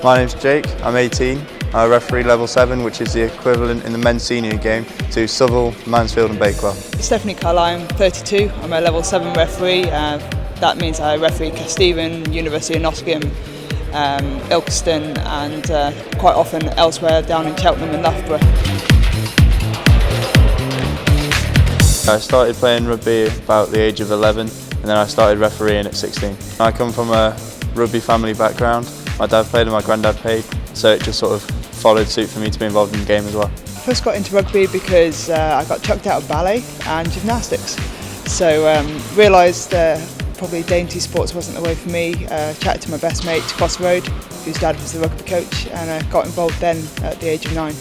My name's Jake, I'm 18. I referee level 7, which is the equivalent in the men's senior game to Southall, Mansfield and Bakewell. Stephanie Carlisle, I'm 32. I'm a level 7 referee. That means I referee Stephen, University of Nottingham, Ilkeston and quite often elsewhere down in Cheltenham and Loughborough. I started playing rugby about the age of 11 and then I started refereeing at 16. I come from a rugby family background. My dad played and my granddad played, so it just sort of followed suit for me to be involved in the game as well. I first got into rugby because I got chucked out of ballet and gymnastics. So realised probably dainty sports wasn't the way for me. Chatted to my best mate across the road, whose dad was the rugby coach, and got involved then at the age of 9.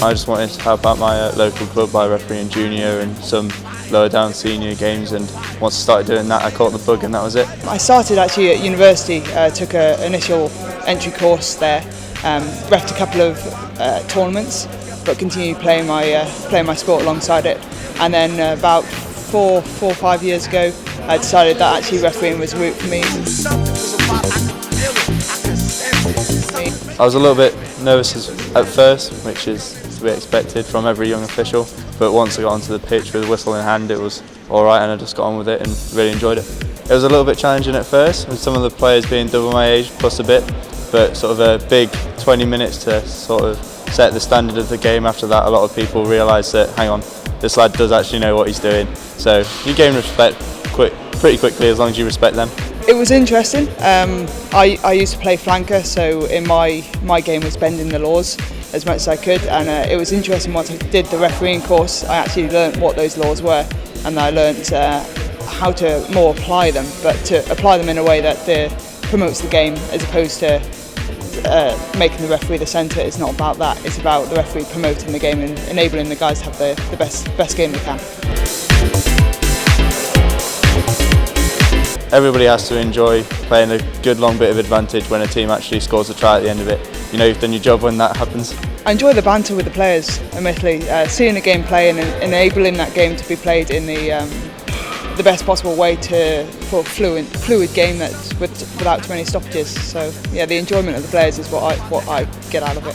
I just wanted to help out my local club by refereeing junior and some lower down senior games, and once I started doing that I caught the bug and that was it. I started actually at university, took an initial entry course there, refed a couple of tournaments but continued playing my sport alongside it, and then about four or 5 years ago I decided that actually refereeing was a route for me. I was a little bit nervous at first, which is to be expected from every young official, but once I got onto the pitch with a whistle in hand it was alright and I just got on with it and really enjoyed it. It was a little bit challenging at first with some of the players being double my age plus a bit, but sort of a big 20 minutes to sort of set the standard of the game. After that a lot of people realised that hang on, this lad does actually know what he's doing, so you gain respect pretty quickly as long as you respect them. It was interesting. I used to play flanker, so in my game was bending the laws as much as I could, and it was interesting. Once I did the refereeing course I actually learnt what those laws were, and I learnt how to more apply them, but to apply them in a way that promotes the game as opposed to making the referee the centre. It's not about that, it's about the referee promoting the game and enabling the guys to have the best game they can. Everybody has to enjoy playing a good long bit of advantage when a team actually scores a try at the end of it. You know you've done your job when that happens. I enjoy the banter with the players, admittedly. Seeing the game play and enabling that game to be played in the best possible way for a fluid game that's without too many stoppages. So yeah, the enjoyment of the players is what I get out of it.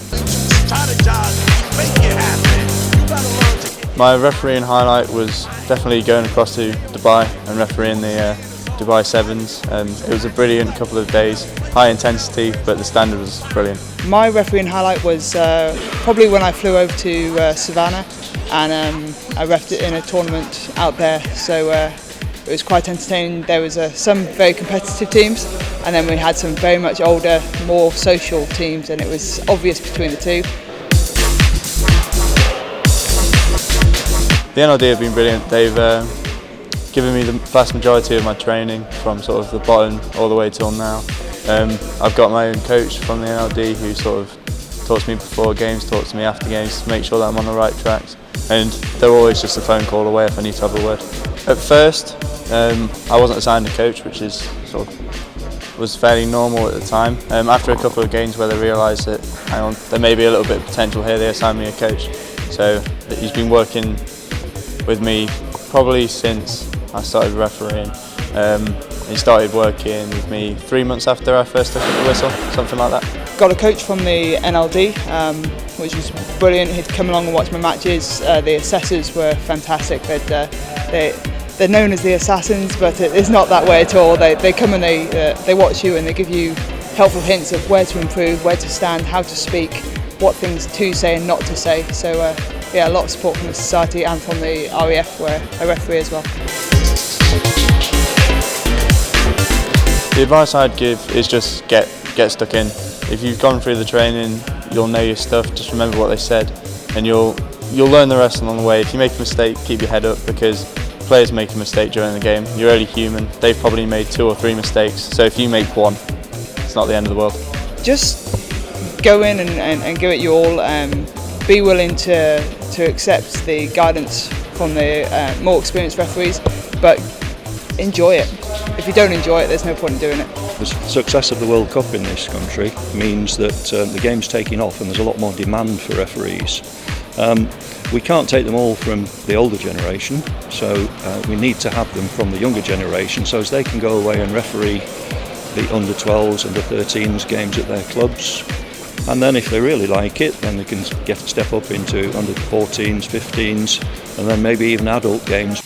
My refereeing highlight was definitely going across to Dubai and refereeing the Dubai Sevens. It was a brilliant couple of days, high intensity, but the standard was brilliant. My refereeing highlight was probably when I flew over to Savannah and I refed it in a tournament out there, so it was quite entertaining. There was some very competitive teams and then we had some very much older, more social teams, and it was obvious between the two. The NLD have been brilliant. They've given me the vast majority of my training from sort of the bottom all the way till now. I've got my own coach from the NLD who sort of talks to me before games, talks to me after games to make sure that I'm on the right tracks, and they're always just a phone call away if I need to have a word. At first I wasn't assigned a coach, which is was fairly normal at the time. After a couple of games where they realised that hang on, there may be a little bit of potential here, they assigned me a coach. So he's been working with me probably since I started refereeing. He started working with me 3 months after I first took the whistle, something like that. Got a coach from the NLD, which was brilliant. He'd come along and watch my matches. The assessors were fantastic. They're known as the assassins, but it's not that way at all. They come and they watch you and they give you helpful hints of where to improve, where to stand, how to speak, what things to say and not to say. So yeah, a lot of support from the society and from the REF where I referee as well. The advice I'd give is just get stuck in. If you've gone through the training, you'll know your stuff, just remember what they said and you'll learn the rest along the way. If you make a mistake, keep your head up, because players make a mistake during the game. You're only human. They've probably made 2 or 3 mistakes, so if you make one, it's not the end of the world. Just go in and give it your all. Be willing to accept the guidance from the more experienced referees, but enjoy it. If you don't enjoy it, there's no point in doing it. The success of the World Cup in this country means that the game's taking off and there's a lot more demand for referees. We can't take them all from the older generation, so we need to have them from the younger generation, so as they can go away and referee the under 12s, under 13s games at their clubs. And then if they really like it, then they can step up into under 14s, 15s, and then maybe even adult games